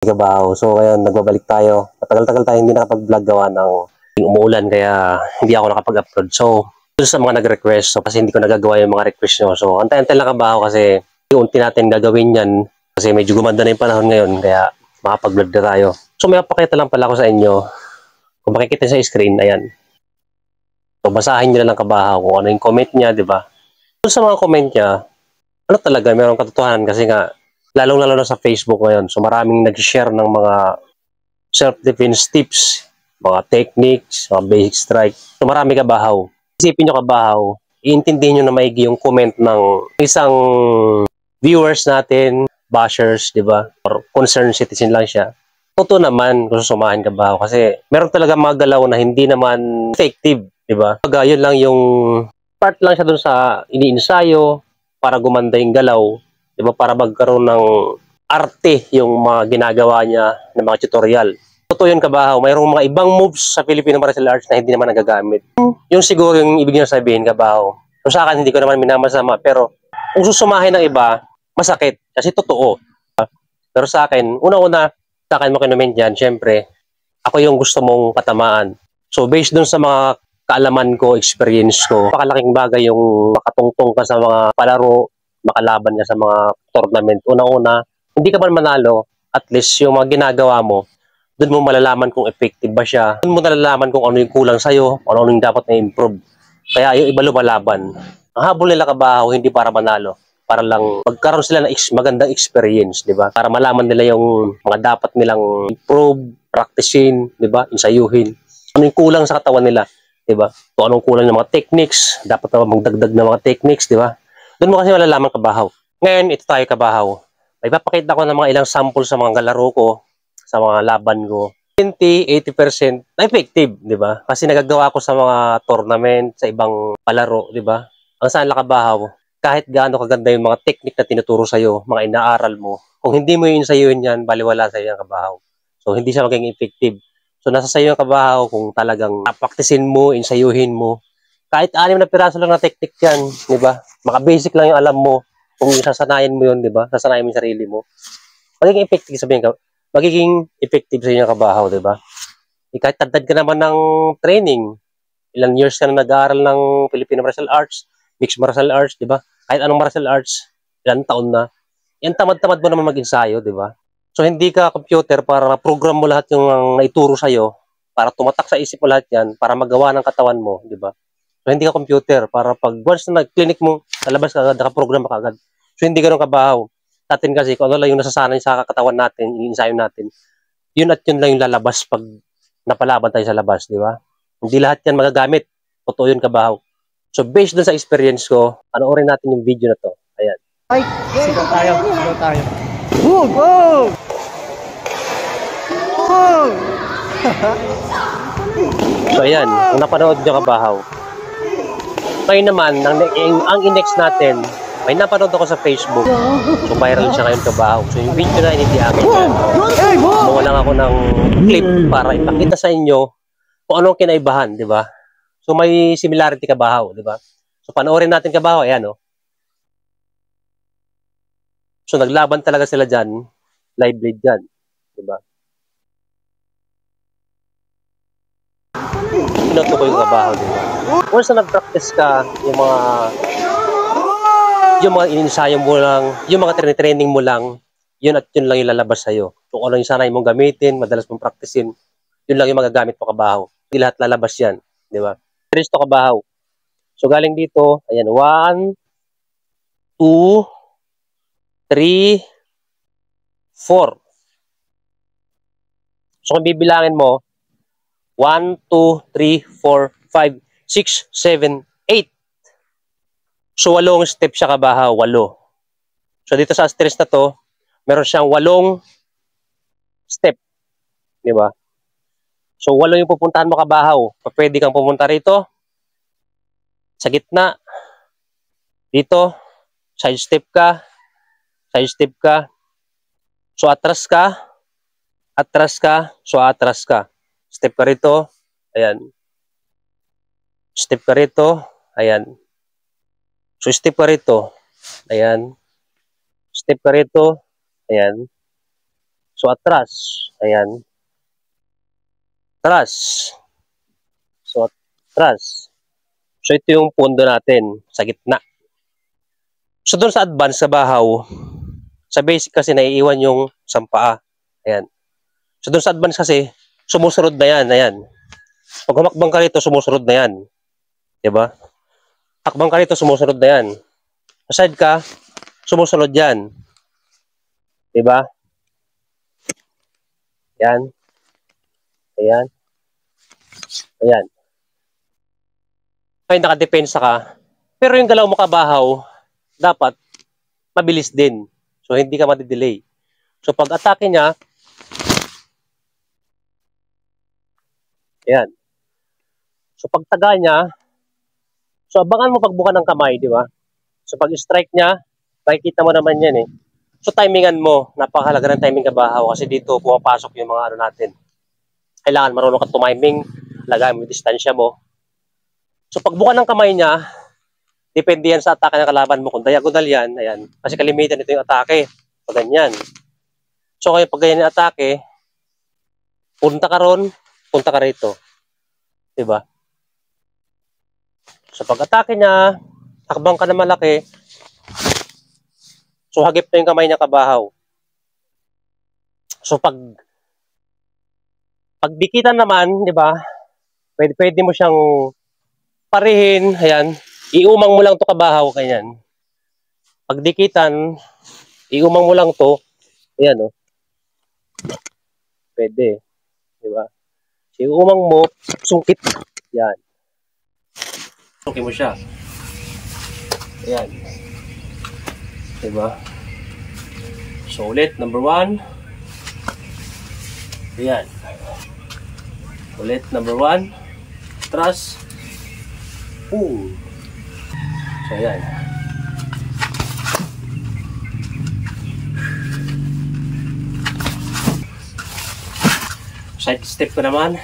Kabaho. So ngayon nagbabalik tayo. Matagal-tagal tayo hindi nakapag-vlog gawa ng umuulan kaya hindi ako nakapag-upload. So doon sa mga nag-request, so kasi hindi ko nagagawa yung mga request nyo. So antay-antay lang Kabaho kasi unti natin gagawin yan kasi medyo gumanda na yung panahon ngayon kaya makapag-vlog na tayo. So may papakita lang pala ako sa inyo. Kung makikita sa screen, ayan. So basahin nyo na lang Kabaho kung ano yung comment niya, di ba? Doon sa mga comment niya, ano talaga, mayroong katotohanan kasi nga lalong-lalo na sa Facebook ngayon. So maraming nag-share ng mga self-defense tips, mga techniques, mga basic strike. So marami Kabahaw. Isipin nyo Kabahaw, iintindihin nyo na maigi yung comment ng isang viewers natin, bashers, di ba? Or concerned citizen lang siya. Totoo naman kung susumahin Kabahaw kasi meron talaga mga galaw na hindi naman effective, di ba? Pag yun lang yung part lang siya dun sa iniinsayo para gumanda yung galaw, di ba? Para magkaroon ng arte yung mga ginagawa niya ng mga tutorial. Totoo yun Kabahaw, mayroong mga ibang moves sa Filipino martial arts na hindi naman nagagamit. Yung siguro yung ibig niya sabihin Kabahaw. So sa akin hindi ko naman minamasama pero kung susumahin ng iba, masakit kasi totoo. Pero sa akin, una-una, sa akin mo kinument yan, syempre, ako yung gusto mong patamaan. So based dun sa mga kaalaman ko, experience ko, pakalaking bagay yung makatungtong ka sa mga palaro, makalaban ka sa mga tournament. Una-una, hindi ka man manalo, at least yung mga ginagawa mo, doon mo malalaman kung effective ba siya. Doon mo nalalaman kung ano yung kulang sa'yo, ano yung dapat na improve. Kaya yung iba lumalaban. Ang habol nila Kabahaw, hindi para manalo. Para lang magkaroon sila ng magandang experience, di ba? Para malaman nila yung mga dapat nilang improve, practicein, di ba? Insayuhin. Ano yung kulang sa katawan nila, di ba? Kung anong kulang ng mga techniques, dapat na magdagdag ng mga techniques, di ba? Doon mo kasi malalaman Kabahaw. Ngayon, ito tayo Kabahaw. May papakita ko ng mga ilang sample sa mga galaro ko, sa mga laban ko. 80% na effective, di ba? Kasi nagagawa ko sa mga tournament, sa ibang palaro, di ba? Ang saan Kabahaw, kahit gaano kaganda yung mga technique na tinuturo sa'yo, mga inaaral mo, kung hindi mo yun sa'yoin yan, baliwala sa'yo yung Kabahaw. So, hindi siya maging effective. So, nasa sa'yo yung Kabahaw kung talagang napaktisin mo, insayuhin mo. Kahit 6 na piraso lang na technique yan, di ba? Maka-basic lang yung alam mo. Kung sasanayin mo yun, di ba? Sasanayin mo yung sarili mo. Magiging effective sabihin ka, magiging effective sa inyo Kabahaw, di ba? Kahit tagtad ka naman ng training, ilang years ka na nag-aaral ng Filipino martial arts, mixed martial arts, di ba? Kahit anong martial arts, ilang taon na, yan tamad-tamad mo naman mag-ensayo, di ba? So hindi ka computer para program mo lahat yung naituro sa'yo, para tumatak sa isip mo lahat yan, para magawa ng katawan mo, di ba? So hindi ka computer para pag once na nag-clinic mo, nalabas ka agad, nakaprogram ka agad. So hindi ganun Kabahaw. Sa atin kasi, kung ano lang yung nasasanay sa katawan natin, iniinsayo natin, yun at yun lang yung lalabas pag napalaban tayo sa labas, di ba? Hindi lahat yan magagamit. Totoo yun Kabahaw. So based dun sa experience ko, panoorin natin yung video na to. Ayan. Ay, sigaw tayo, sigaw tayo. Go! Go! So ayan, kung napanood nyo Kabahaw. Ngayon naman, ang index natin, may napanood ako sa Facebook. So viral siya ngayon Kabahaw. So yung video na hindi akin yan. Gumawa lang ako ng clip para ipakita sa inyo kung anong kinaibahan, di ba? So may similarity Kabahaw, di ba? So panoorin natin Kabahaw, ayan o. So naglaban talaga sila dyan, live blade dyan, di ba? Pinuto ko yung Kabahaw, di ba? Once na nag-practice ka, yung mga ininsayo mo lang, yung mga training mo lang, yun at yun lang yung lalabas sa'yo. Kung ano yung sanay mong gamitin, madalas mong practicein, yun lang yung magagamit mo Kabahaw. Hindi lahat lalabas yan, di ba? Kristo Kabahaw. So galing dito, ayan, 1, 2, 3, 4. So kung bibilangin mo, 1, 2, 3, 4, 5, 6, 7, 8. So 8 step siya Kabahaw, 8. So dito sa stress na to, meron siyang 8 step, di ba? So 8 yung pupuntahan mo Kabahaw. Pwede kang pumunta rito, sa gitna, dito, side step ka, so atras ka, so atras ka. Step ka rito, ayan. Step ka rito, ayan. So step ka rito, ayan. Step ka rito, ayan. So, atras. Ayan. Atras. So, atras. So, ito yung pondo natin sa gitna. So, doon sa advance, sa bahaw, sa basic kasi naiiwan yung sampaa. Ayan. So, doon sa advance kasi, sumusunod na yan. Ayan. Pag humakbang ka rito, sumusunod na yan. Diba? Hakbang ka rito, sumusunod na yan. Aside ka, sumusunod yan. Diba? Ayan. Ayan. Ayan. Kaya nakadepensa ka. Pero yung galaw mo kabahaw, dapat mabilis din. So, hindi ka madidelay. So, pag atake niya, ayan. So, pag taga niya, so, abangan mo pagbuka ng kamay, di ba? So, pag strike niya, makikita mo naman yan eh. So, timingan mo. Napakahalaga ng timing kabahaw kasi dito pumapasok yung mga ano natin. Kailangan marunong ka tumiming, lagay mo yung distansya mo. So, pagbuka ng kamay niya, depende yan sa atake ng kalaban mo. Kung diagonal yan, ayan. Kasi kalimitan ito yung atake. Pag ganyan. So, kaya pag ganyan yung atake, punta ka ron, punta ka rito. Diba? So, pag atake niya, hakbang ka na malaki, so, hagip na yung kamay niya kabahaw. So, pag dikitan naman, di ba, pwede mo siyang parihin, ayan, iumang mo lang to kabahaw, kanyan. Pag dikitan, iumang mo lang to, ayan, oh. Pwede, di ba? So, iumang mo, sungkit, yan. Sungkit mo siya. Ayan. Diba? So, ulit, number 1. Ayan. Ulit, number 1. Atras. Pull. So, ayan. Side step ko naman.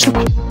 Shum.